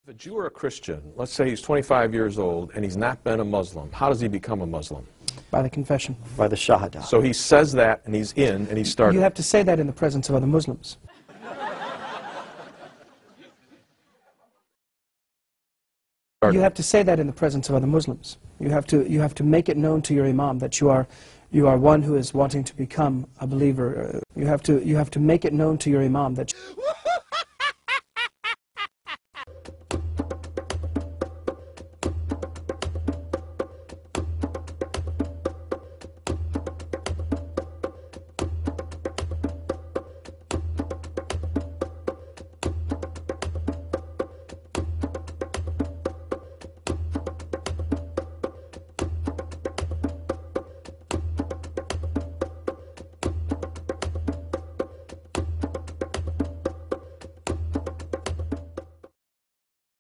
If a Jew or a Christian, let's say he's 25 years old and he's not been a Muslim, how does he become a Muslim? By the confession. By the Shahada. So he says that and he's in and he started. You have to say that in the presence of other Muslims. You have to say that in the presence of other Muslims. You have to make it known to your imam that you are one who is wanting to become a believer. You have to make it known to your imam that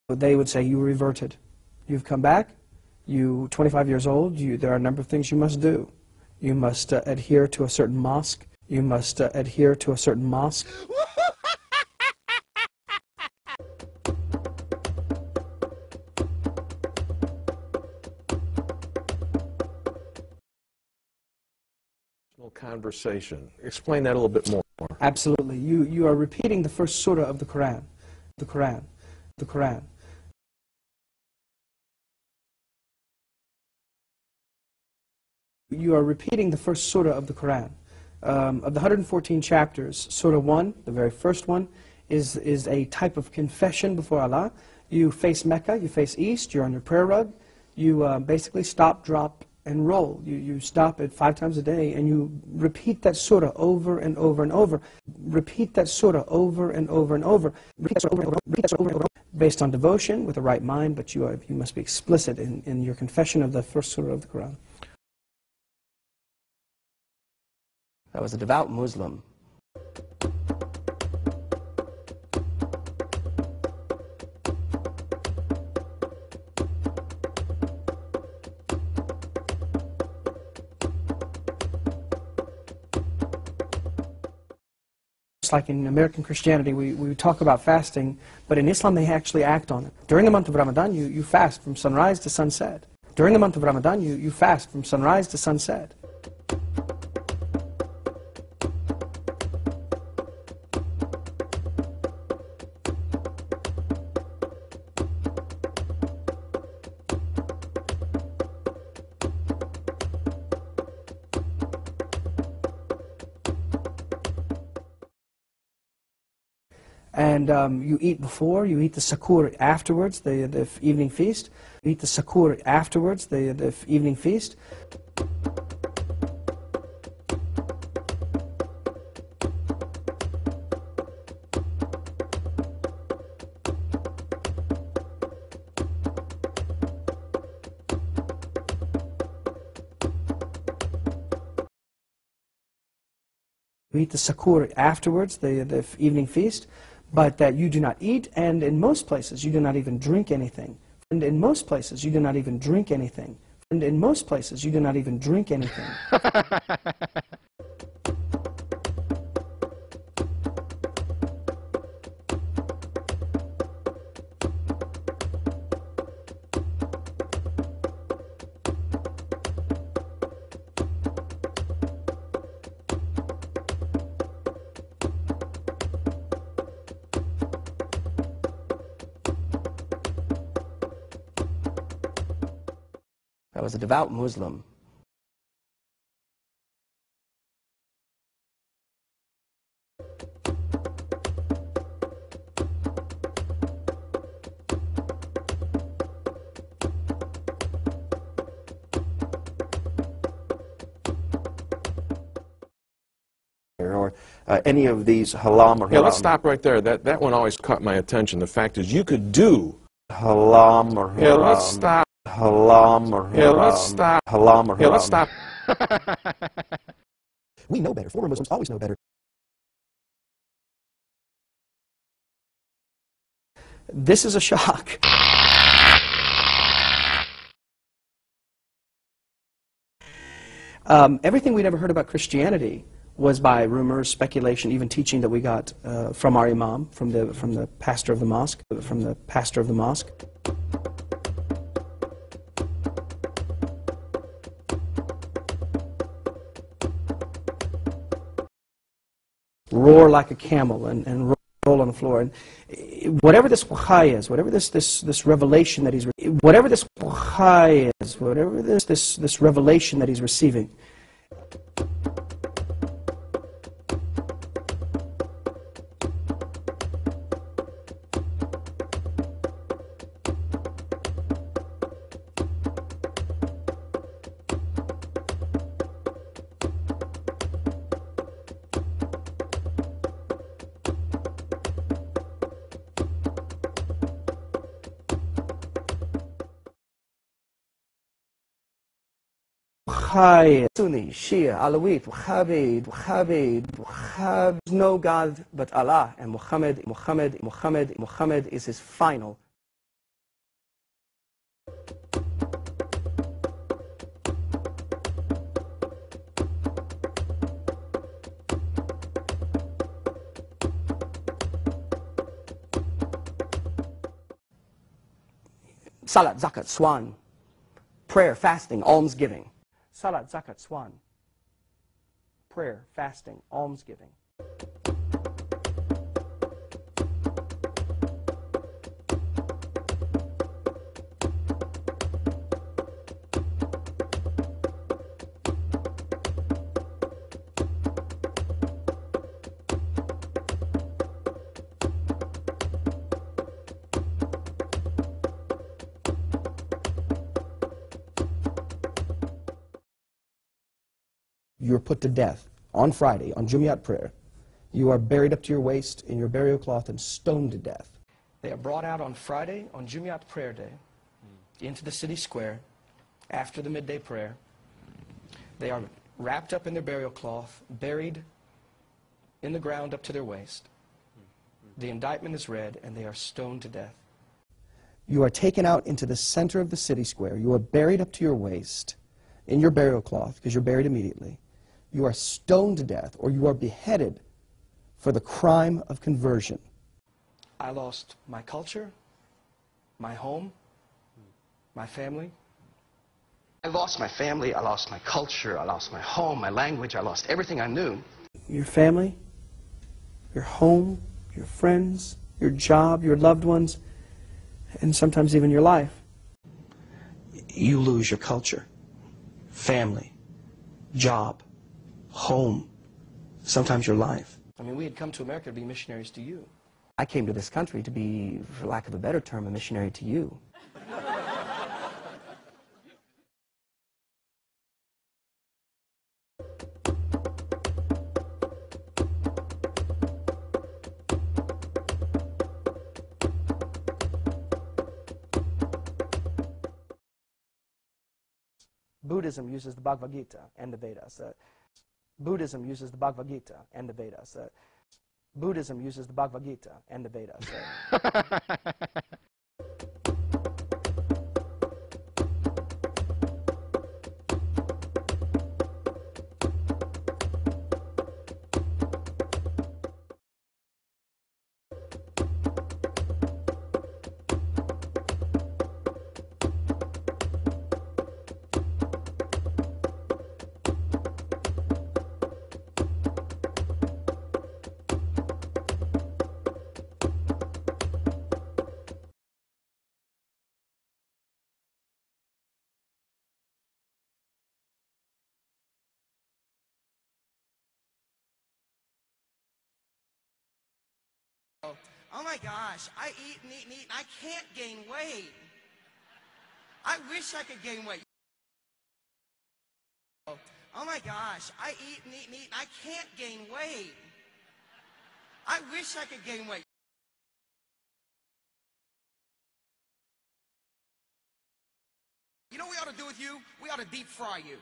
they would say you reverted. You've come back. You 25 years old. There are a number of things you must do. You must adhere to a certain mosque. You must adhere to a certain mosque. Conversation. Explain that a little bit more. Absolutely. You are repeating the first surah of the Quran. The Quran. The Quran. You are repeating the first surah of the Quran. Of the 114 chapters, Surah 1, the very first one, is a type of confession before Allah. You face Mecca, you face East, you're on your prayer rug. You basically stop, drop, and roll. You stop it 5 times a day, and you repeat that surah over and over and over. Repeat that surah over and over and over. Repeat that surah over and over. Repeat that surah over and over. Based on devotion, with the right mind, but you must be explicit in your confession of the first surah of the Quran. I was a devout Muslim. It's like in American Christianity, we talk about fasting, but in Islam they actually act on it. During the month of Ramadan, you fast from sunrise to sunset. During the month of Ramadan, you fast from sunrise to sunset. And you eat before, you eat the sakur afterwards, the evening feast. You eat the sakur afterwards, the evening feast. You eat the sakur afterwards, the evening feast. But that you do not eat, and in most places you do not even drink anything. And in most places you do not even drink anything. And in most places you do not even drink anything. I was a devout Muslim. Or any of these halam or haram. Yeah, let's stop right there. That one always caught my attention. The fact is, you could do halam or haram. Yeah, let's stop. Halam or haram. Yeah, let's stop. Halam or haram. Yeah, let's stop. We know better. Former Muslims always know better. This is a shock. Everything we'd ever heard about Christianity was by rumors, speculation, even teaching that we got from our imam, from the pastor of the mosque, roar like a camel and roll on the floor. And whatever this wahai is, whatever this revelation that he's this revelation that he's receiving, Sunni, Shia, Alawite, Wahhabi, no God but Allah, and Muhammad is his final. Salat, zakat, swan, prayer, fasting, almsgiving. salat, zakat, swan, prayer, fasting, almsgiving. You are put to death on Friday, on Jumiat prayer. You are buried up to your waist in your burial cloth and stoned to death. They are brought out on Friday, on Jumiat prayer day, into the city square, after the midday prayer. They are wrapped up in their burial cloth, buried in the ground up to their waist. The indictment is read, and they are stoned to death. You are taken out into the center of the city square. You are buried up to your waist in your burial cloth, because you're buried immediately. You are stoned to death, or you are beheaded for the crime of conversion. I lost my culture, my home, my family. I lost my family, I lost my culture, I lost my home, my language, I lost everything I knew. Your family, your home, your friends, your job, your loved ones, and sometimes even your life. You lose your culture, family, job, home, sometimes your life. I mean, we had come to America to be missionaries to you. I came to this country to be, for lack of a better term, a missionary to you. Buddhism uses the Bhagavad Gita and the Vedas. Buddhism uses the Bhagavad Gita and the Vedas. Buddhism uses the Bhagavad Gita and the Vedas. Oh my gosh, I eat and eat and eat and I can't gain weight. I wish I could gain weight. Oh my gosh, I eat and eat and eat and I can't gain weight. I wish I could gain weight. You know what we ought to do with you? We ought to deep fry you.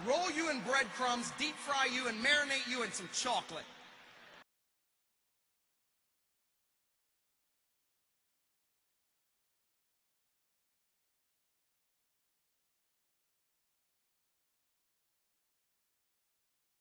Roll you in breadcrumbs, deep fry you, and marinate you in some chocolate.